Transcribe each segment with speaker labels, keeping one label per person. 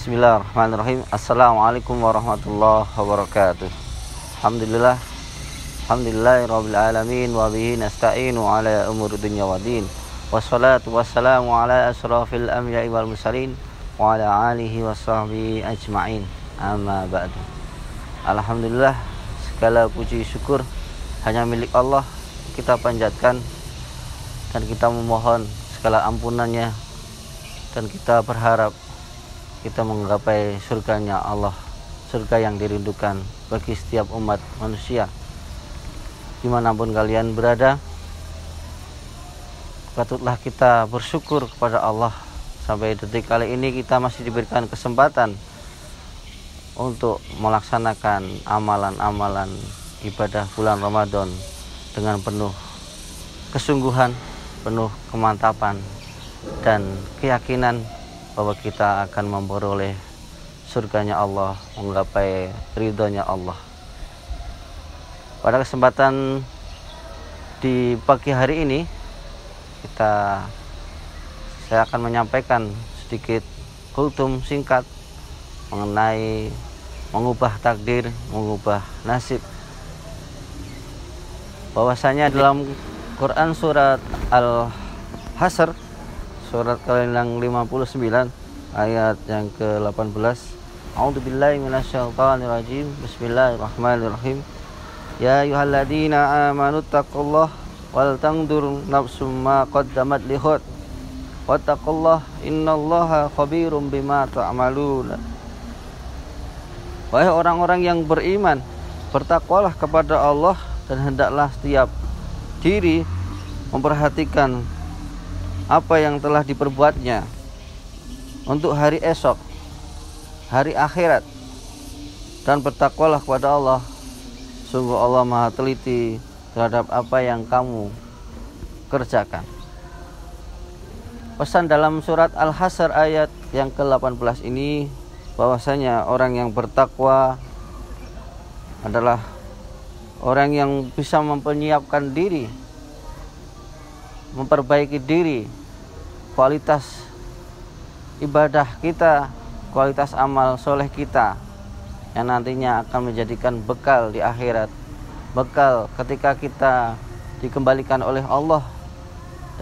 Speaker 1: Bismillahirrahmanirrahim. Assalamualaikum warahmatullahi wabarakatuh. Alhamdulillah. Alhamdulillahirabbil alamin wa bihi nasta'inu ala umuri dunya waddin. Wassalatu wassalamu ala asrafil anbiya'i wal mursalin wa ala alihi washabbihi ajma'in. Amma ba'du. Alhamdulillah, segala puji syukur hanya milik Allah. Kita panjatkan dan kita memohon segala ampunannya, dan kita berharap kita menggapai surganya Allah, surga yang dirindukan bagi setiap umat manusia dimanapun kalian berada. Patutlah kita bersyukur kepada Allah sampai detik kali ini kita masih diberikan kesempatan untuk melaksanakan amalan-amalan ibadah bulan Ramadan dengan penuh kesungguhan, penuh kemantapan dan keyakinan bahwa kita akan memperoleh surganya Allah, menggapai ridhonya Allah. Pada kesempatan di pagi hari ini saya akan menyampaikan sedikit kultum singkat mengenai mengubah takdir, mengubah nasib. Bahwasanya dalam Quran surat Al-Hasr, surat yang 59 ayat yang ke-18. A'udzubillahi minasyaitonirrajim. Bismillahirrahmanirrahim. Ya ayyuhalladzina amanu taqullaha wal tanzur nafsum ma qaddamat lighad. Wattaqullaha innallaha khabirum bima ta'malun. Wahai orang-orang yang beriman, bertakwalah kepada Allah dan hendaklah setiap diri memperhatikan apa yang telah diperbuatnya untuk hari esok, hari akhirat, dan bertakwalah kepada Allah. Sungguh Allah Maha teliti terhadap apa yang kamu kerjakan. Pesan dalam surat Al-Hasr ayat yang ke-18 ini bahwasanya orang yang bertakwa adalah orang yang bisa mempersiapkan diri, memperbaiki diri, kualitas ibadah kita, kualitas amal soleh kita yang nantinya akan menjadikan bekal di akhirat, bekal ketika kita dikembalikan oleh Allah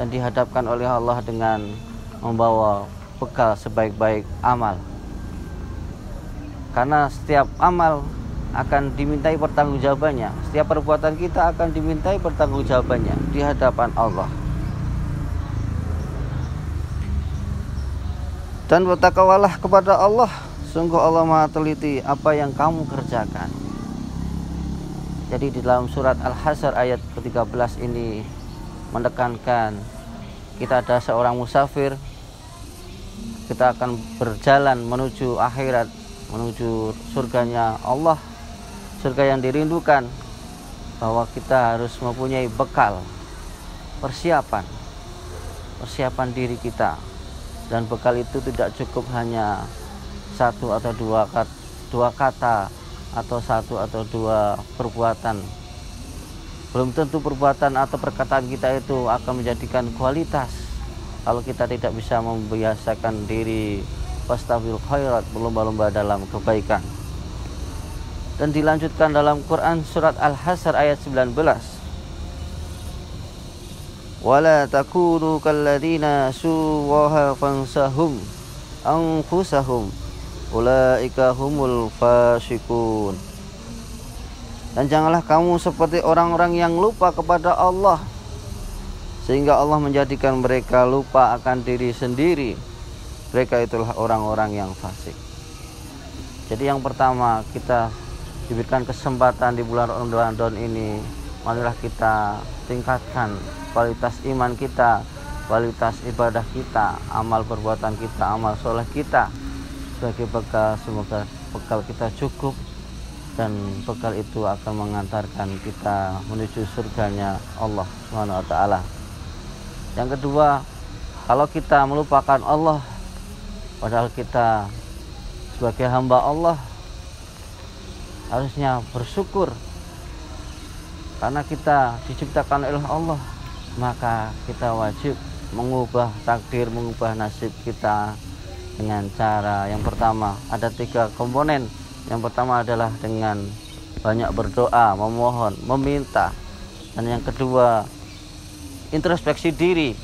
Speaker 1: dan dihadapkan oleh Allah dengan membawa bekal sebaik-baik amal. Karena setiap amal akan dimintai pertanggungjawabannya, setiap perbuatan kita akan dimintai pertanggungjawabannya di hadapan Allah. Dan bertakwalah kepada Allah, sungguh Allah Maha teliti apa yang kamu kerjakan. Jadi di dalam surat Al-Hasr ayat ke-13 ini menekankan kita ada seorang musafir, kita akan berjalan menuju akhirat, menuju surganya Allah, surga yang dirindukan, bahwa kita harus mempunyai bekal, persiapan diri kita. Dan bekal itu tidak cukup hanya satu atau dua kata atau satu atau dua perbuatan. Belum tentu perbuatan atau perkataan kita itu akan menjadikan kualitas kalau kita tidak bisa membiasakan diri fastabil khairat, berlomba-lomba dalam kebaikan. Dan dilanjutkan dalam Quran surat Al-Hasr ayat 19. Wala takunu kalladzina suwaha fansahum anfusahum ulaika humul fasiqun. Dan janganlah kamu seperti orang-orang yang lupa kepada Allah sehingga Allah menjadikan mereka lupa akan diri sendiri. Mereka itulah orang-orang yang fasik. Jadi yang pertama, kita diberikan kesempatan di bulan Ramadan ini, marilah kita tingkatkan kualitas iman kita, kualitas ibadah kita, amal perbuatan kita, amal soleh kita sebagai bekal. Semoga bekal kita cukup dan bekal itu akan mengantarkan kita menuju surganya Allah Subhanahu wa taala. Yang kedua, kalau kita melupakan Allah padahal kita sebagai hamba Allah harusnya bersyukur karena kita diciptakan oleh Allah, maka kita wajib mengubah takdir, mengubah nasib kita dengan cara yang pertama, ada 3 komponen. Yang pertama adalah dengan banyak berdoa, memohon, meminta. Dan yang kedua, introspeksi diri,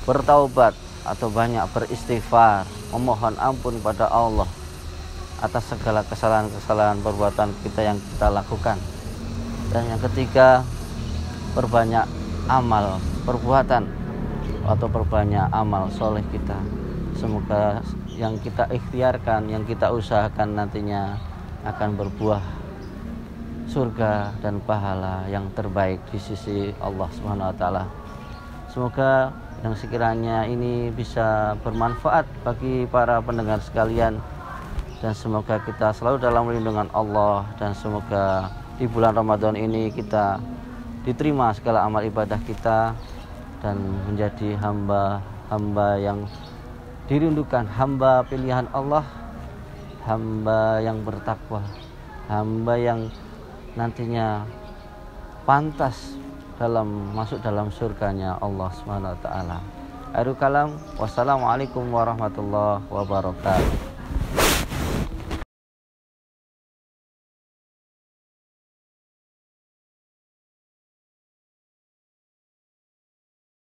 Speaker 1: bertaubat atau banyak beristighfar, memohon ampun pada Allah atas segala kesalahan-kesalahan perbuatan kita yang kita lakukan. Dan yang ketiga, perbanyak amal perbuatan atau perbanyak amal soleh kita. Semoga yang kita ikhtiarkan, yang kita usahakan nantinya akan berbuah surga dan pahala yang terbaik di sisi Allah Subhanahu wa taala. Semoga yang sekiranya ini bisa bermanfaat bagi para pendengar sekalian, dan semoga kita selalu dalam lindungan Allah, dan semoga di bulan Ramadan ini kita diterima segala amal ibadah kita dan menjadi hamba-hamba yang dirindukan, hamba pilihan Allah, hamba yang bertakwa, hamba yang nantinya pantas masuk dalam surganya Allah Subhanahu wa taala. Akhirul kalam, wassalamualaikum warahmatullahi wabarakatuh.